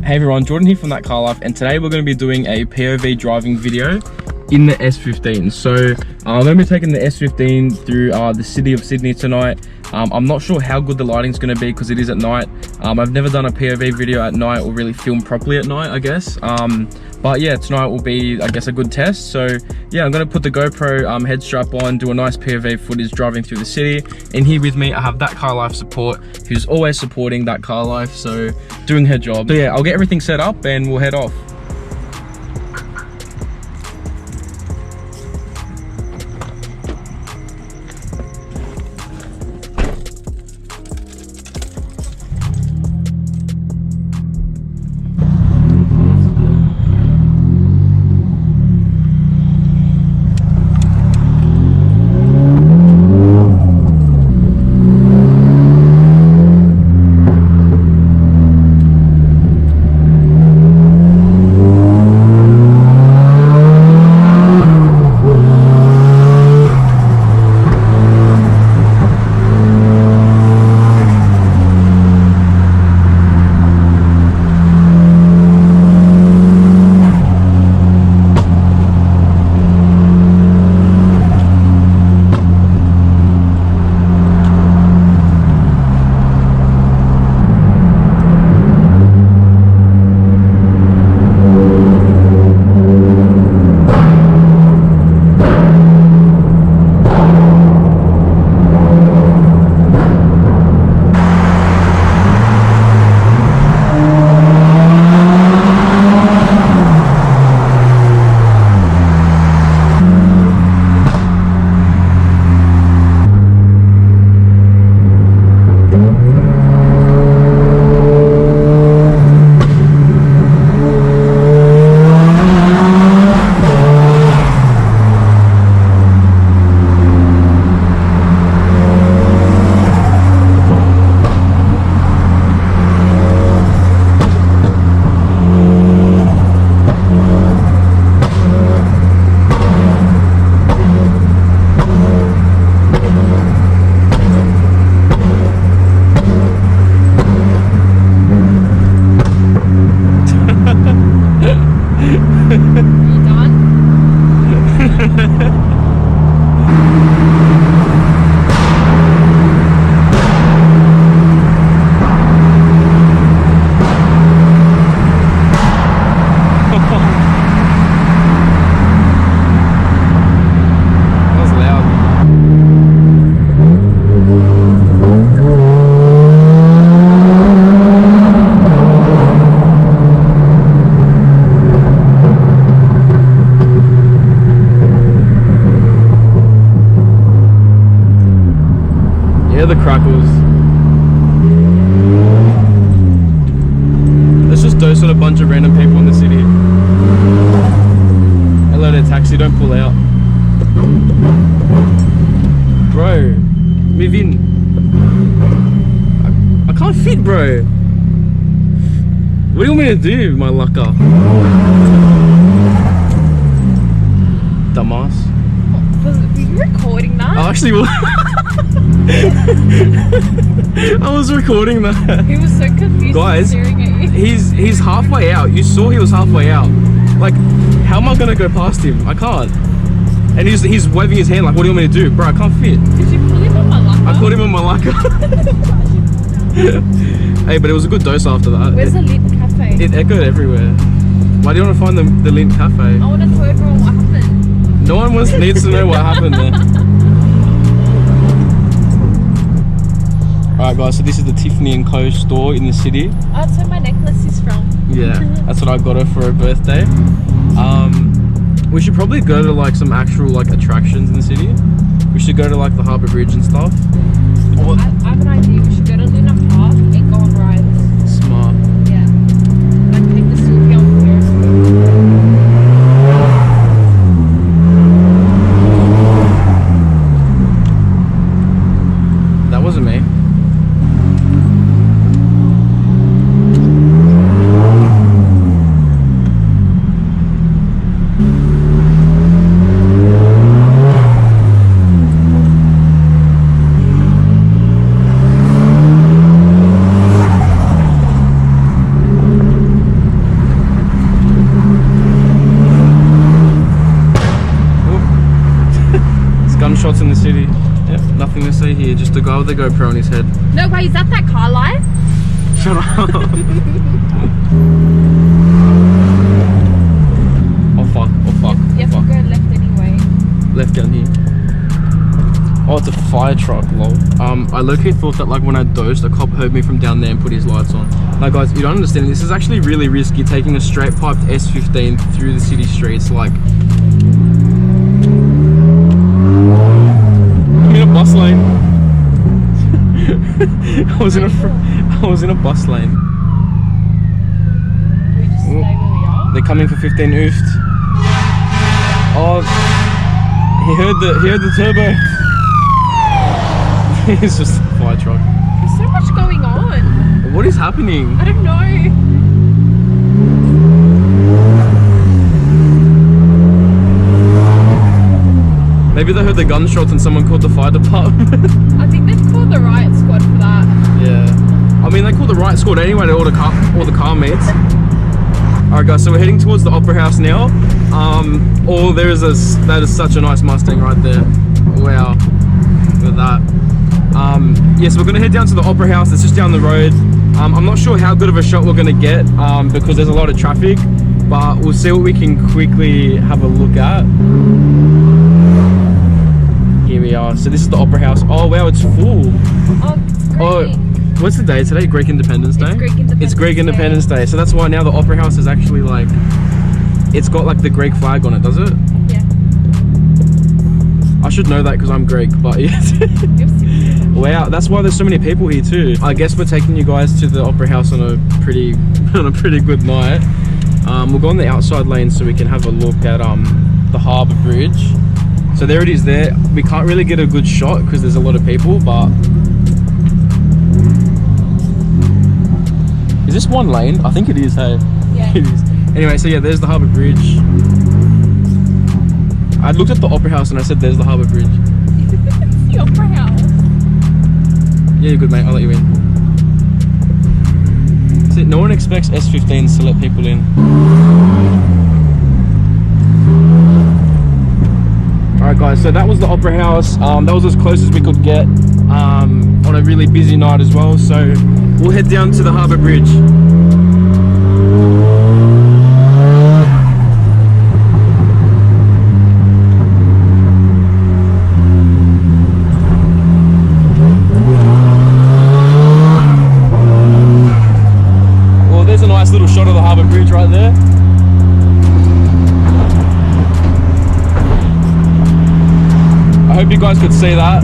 Hey everyone, Jordan here from ThatCarLife, and today we're going to be doing a POV driving video in the S15. So I'm going to be taking the S15 through the city of Sydney tonight. I'm not sure how good the lighting's going to be because it is at night. I've never done a POV video at night or really filmed properly at night, I guess. But yeah, tonight will be, I guess, a good test. So yeah, I'm going to put the GoPro head strap on, do a nice POV footage driving through the city. And here with me, I have ThatCarLife support, who's always supporting ThatCarLife, so doing her job. So yeah, I'll get everything set up and we'll head off. The crackles. Let's just dose on a bunch of random people in the city. Hello there, taxi, don't pull out. Bro, move in. I can't fit, bro. What do you want me to do, my lucker? Dumbass. Were you recording that? I actually will. I was recording that. He was so confused. Guys, staring at you. he's halfway out. You saw he was halfway out. Like, how am I gonna go past him? I can't. And he's waving his hand like, what do you want me to do? Bro, I can't fit. Did you pull him on my locker? I caught him on my locker. Hey, but it was a good dose after that. Where's the Lint Cafe? It echoed everywhere. Why do you want to find the Lint Cafe? I want to tell everyone what happened. No one needs to know what happened there. Alright guys, so this is the Tiffany & Co store in the city. Oh, that's where my necklace is from. Yeah, that's what I got her for her birthday. We should probably go to like some actual like attractions in the city. We should go to like the Harbour Bridge and stuff. I have an idea. We should go to Luna Park and go on rides. Smart. Yeah. Like take the selfie on Ferris wheel. That wasn't me. nothing to say here, just a guy with a GoPro on his head. No way, is that ThatCarLife? Shut up. Oh fuck, oh fuck. You have to go left anyway. Left down here. Oh, it's a fire truck, lol. I low-key thought that like when I dozed, a cop heard me from down there and put his lights on. Like guys, you don't understand, this is actually really risky, taking a straight piped S15 through the city streets. Like, I'm in a bus lane. I was in a bus lane. We just stay where we are. They're coming for 15 oofed. Oh, he heard the turbo. It's just a fire truck. There's so much going on. What is happening? I don't know. Maybe they heard the gunshots and someone called the fire department. I think they've called the riot squad for that. Yeah. I mean, they called the riot squad anyway to all the car mates. Alright guys, so we're heading towards the Opera House now. Oh, that is such a nice Mustang right there. Wow. Look at that. Yes, we're gonna head down to the Opera House. It's just down the road. I'm not sure how good of a shot we're gonna get because there's a lot of traffic, but we'll see what we can quickly have a look at. Here we are. So this is the Opera House. Oh wow, it's full. Oh, it's great. Oh, what's the day today? Greek Independence Day? It's Greek Independence Day. So that's why now the Opera House is actually like, it's got like the Greek flag on it, does it? Yeah. I should know that because I'm Greek, but yes. Wow, that's why there's so many people here too. I guess we're taking you guys to the Opera House on a pretty good night. We'll go on the outside lane so we can have a look at the Harbour Bridge. So there it is there. We can't really get a good shot because there's a lot of people, but is this one lane? I think it is, hey. Yeah. It is. Anyway, so yeah, there's the Harbour Bridge. I looked at the Opera House and I said there's the Harbour Bridge. It's the Opera House. Yeah, you're good, mate. I'll let you in. See, no one expects S15s to let people in. Alright guys, so that was the Opera House. That was as close as we could get on a really busy night as well. So we'll head down to the Harbour Bridge. Little shot of the Harbour Bridge right there. I hope you guys could see that.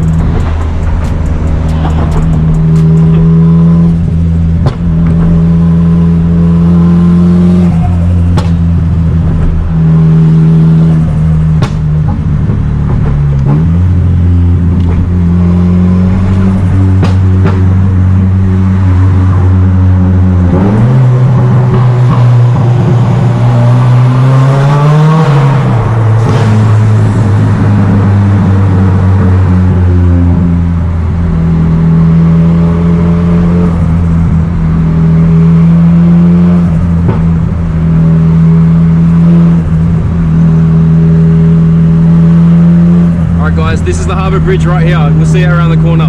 This is the Harbour Bridge right here. We'll see it around the corner.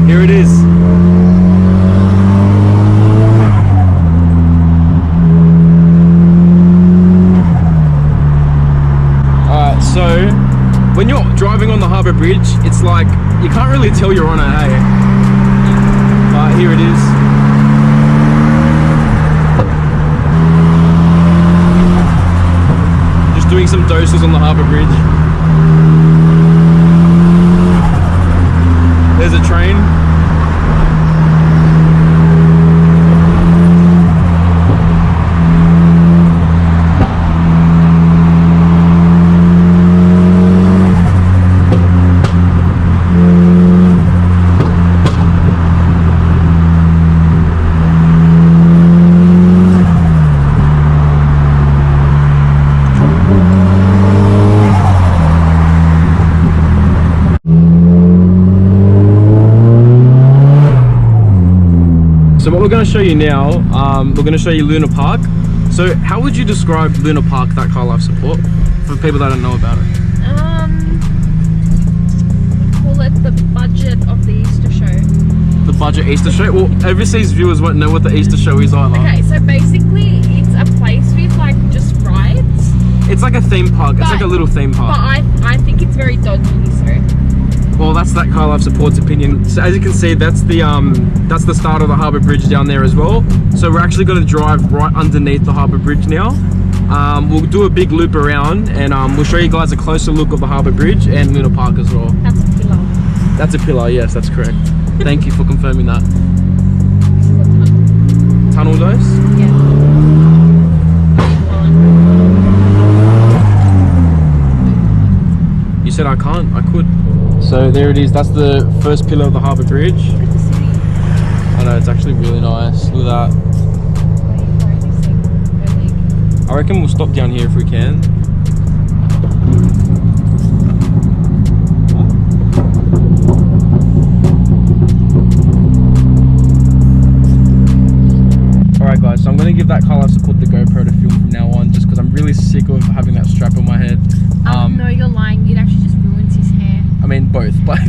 Here it is. Alright, so when you're driving on the Harbour Bridge, it's like you can't really tell you're on it, hey? But here it is. Just doing some doses on the Harbour Bridge. There's a train. So what we're going to show you now, we're going to show you Luna Park. So how would you describe Luna Park, ThatCarLife support, for people that don't know about it? Call it the budget Easter show. Well, overseas viewers won't know what the Easter show is either. Okay, so basically it's a place with like just rides. It's like a theme park. It's like a little theme park. But I think it's very dodgy, so. Well, that's that ThatCarLife support's opinion. So as you can see, that's the start of the Harbour Bridge down there as well. So we're actually going to drive right underneath the Harbour Bridge now. We'll do a big loop around, and we'll show you guys a closer look of the Harbour Bridge and Luna Park as well. That's a pillar. That's a pillar, yes, that's correct. Thank you for confirming that. This is a tunnel. Tunnel dose? Yeah. You said I can't, I could. So there it is, that's the first pillar of the Harbour Bridge. Look at the city. I know, it's actually really nice. Look at that. I reckon we'll stop down here if we can. Alright guys, so I'm going to give that ThatCarLife support the GoPro to film from now on, just because I'm really sick of having that strap on my head. No, you're lying. It actually just ruins his hair. I mean both, but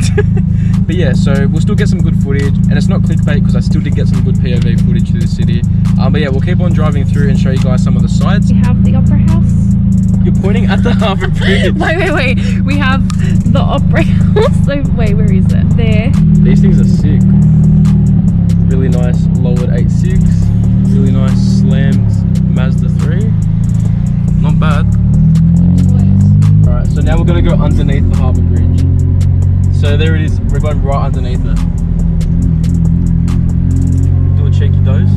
but yeah, so we'll still get some good footage, and it's not clickbait because I still did get some good POV footage to the city. But yeah, we'll keep on driving through and show you guys some of the sights. We have the Opera House. You're pointing at the Harbour Bridge. Wait. We have the Opera House. So wait, where is it? There. These things are sick. Really nice lowered 8.6. Really nice slammed Mazda 3. Not bad. Alright, so now we're going to go underneath the Harbour Bridge. So there it is, we're going right underneath it. Do a cheeky dose.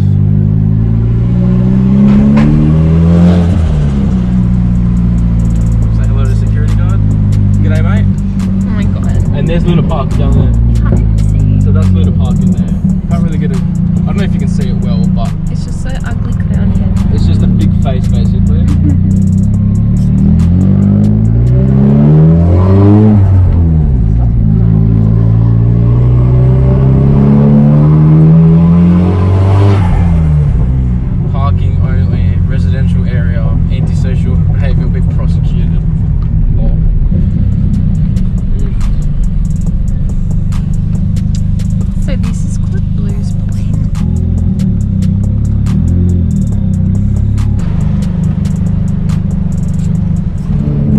Say hello to the security guard. G'day mate. Oh my god. And there's Luna Park down there. Can't see. So that's Luna Park in there. Can't really get it. I don't know if you can see it well, but It's just so ugly clown head. it's just a big face basically. Parking only, residential area, antisocial behaviour will be prosecuted. Oh. So this is called Blues Point.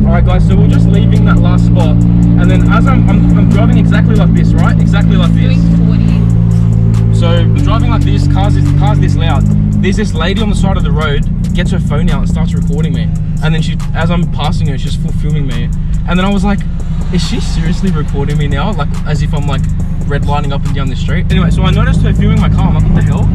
Alright guys, so we're just leaving that last spot, and then as I'm driving exactly like this, right? Exactly like this. Doing 40. So I'm driving like this, car's this loud. There's this lady on the side of the road, gets her phone out and starts recording me. And then as I'm passing her, she's full filming me. And then I was like, is she seriously recording me now? Like as if I'm like redlining up and down the street. Anyway, so I noticed her filming my car. I'm like, what the hell?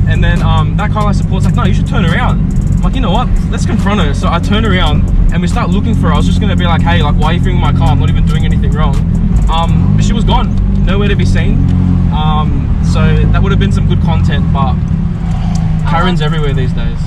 And then that ThatCarLife support's like, no, you should turn around. I'm like, you know what? Let's confront her. So I turn around and we start looking for her. I was just gonna be like, hey, like, why are you filming my car? I'm not even doing anything wrong. But she was gone, nowhere to be seen. So that would have been some good content, but Karen's everywhere these days.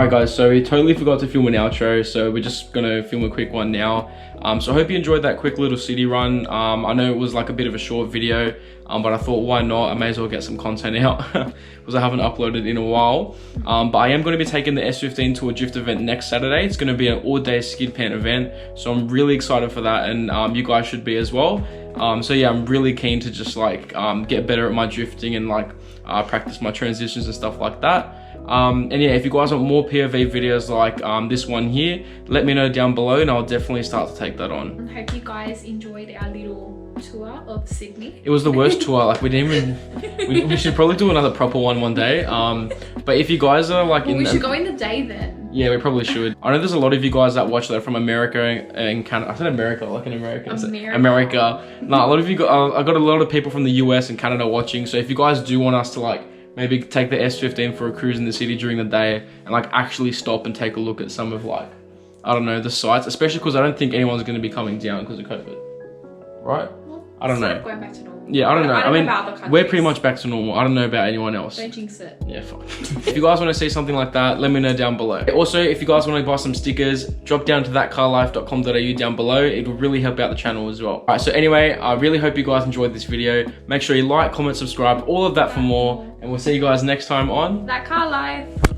Guys, so we totally forgot to film an outro, so we're just gonna film a quick one now. So I hope you enjoyed that quick little city run. I know it was like a bit of a short video, but I thought, why not? I may as well get some content out because I haven't uploaded in a while. But I am going to be taking the S15 to a drift event next Saturday. It's going to be an all-day skid pan event, so I'm really excited for that, and you guys should be as well. So yeah, I'm really keen to just like get better at my drifting and like practice my transitions and stuff like that. And yeah, if you guys want more POV videos like this one here, let me know down below and I'll definitely start to take that on. I hope you guys enjoyed our little tour of Sydney. It was the worst tour. Like we didn't even. We should probably do another proper one day. But if you guys are like, we should go in the day then. Yeah, we probably should. I know there's a lot of you guys that watch that from America and Canada. I said America, like in America. America. No, a lot of you. I got a lot of people from the US and Canada watching. So if you guys do want us to like maybe take the S15 for a cruise in the city during the day and like actually stop and take a look at some of like, I don't know, the sites, especially because I don't think anyone's going to be coming down because of COVID, right? I don't know. Going back to normal. Yeah, I don't know. I mean, know we're pretty much back to normal. I don't know about anyone else. Don't jinx it. Yeah, fine. If you guys want to see something like that, let me know down below. Also, if you guys want to buy some stickers, drop down to thatcarlife.com.au down below. It will really help out the channel as well. Alright, so anyway, I really hope you guys enjoyed this video. Make sure you like, comment, subscribe, all of that for more. And we'll see you guys next time on That Car Life.